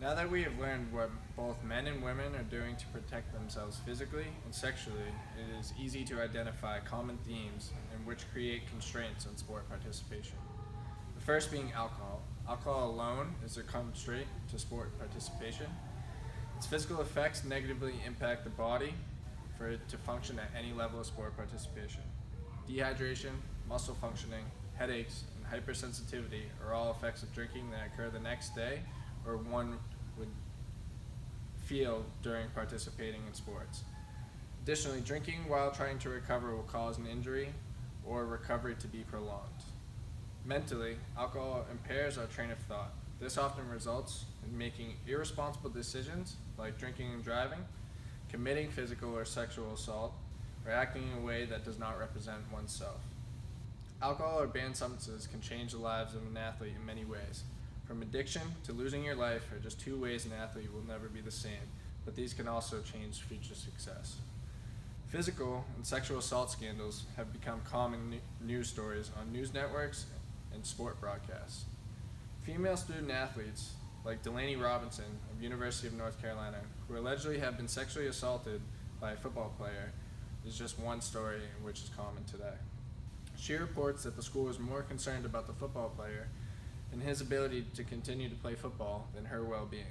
Now that we have learned what both men and women are doing to protect themselves physically and sexually, it is easy to identify common themes and which create constraints on sport participation. The first being alcohol. Alcohol alone is a constraint to sport participation. Its physical effects negatively impact the body for it to function at any level of sport participation. Dehydration, muscle functioning, headaches, and hypersensitivity are all effects of drinking that occur the next day or one would feel during participating in sports. Additionally, drinking while trying to recover will cause an injury or recovery to be prolonged. Mentally, alcohol impairs our train of thought. This often results in making irresponsible decisions like drinking and driving, committing physical or sexual assault, or acting in a way that does not represent oneself. Alcohol or banned substances can change the lives of an athlete in many ways. From addiction to losing your life are just two ways an athlete will never be the same, but these can also change future success. Physical and sexual assault scandals have become common news stories on news networks and sport broadcasts. Female student athletes, like Delaney Robinson of University of North Carolina, who allegedly have been sexually assaulted by a football player, is just one story which is common today. She reports that the school is more concerned about the football player and his ability to continue to play football than her well-being.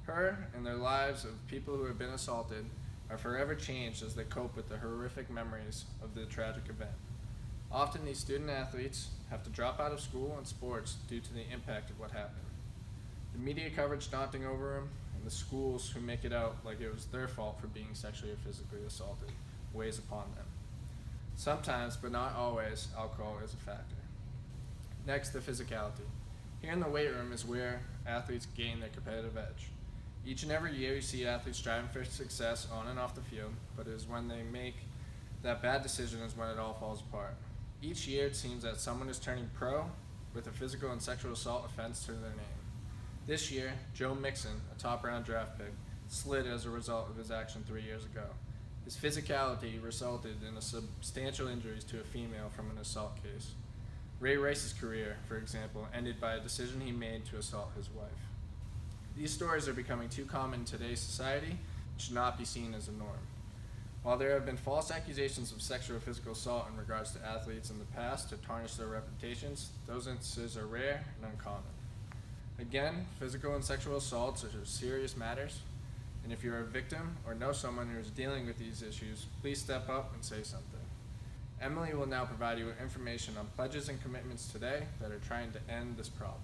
Her and their lives of people who have been assaulted are forever changed as they cope with the horrific memories of the tragic event. Often these student athletes have to drop out of school and sports due to the impact of what happened. The media coverage daunting over them, and the schools who make it out like it was their fault for being sexually or physically assaulted weighs upon them. Sometimes, but not always, alcohol is a factor. Next, the physicality. Here in the weight room is where athletes gain their competitive edge. Each and every year you see athletes striving for success on and off the field, but it is when they make that bad decision is when it all falls apart. Each year it seems that someone is turning pro with a physical and sexual assault offense to their name. This year, Joe Mixon, a top-round draft pick, slid as a result of his action 3 years ago. His physicality resulted in substantial injuries to a female from an assault case. Ray Rice's career, for example, ended by a decision he made to assault his wife. These stories are becoming too common in today's society and should not be seen as a norm. While there have been false accusations of sexual or physical assault in regards to athletes in the past to tarnish their reputations, those instances are rare and uncommon. Again, physical and sexual assaults are serious matters, and if you're a victim or know someone who is dealing with these issues, please step up and say something. Emily will now provide you with information on pledges and commitments today that are trying to end this problem.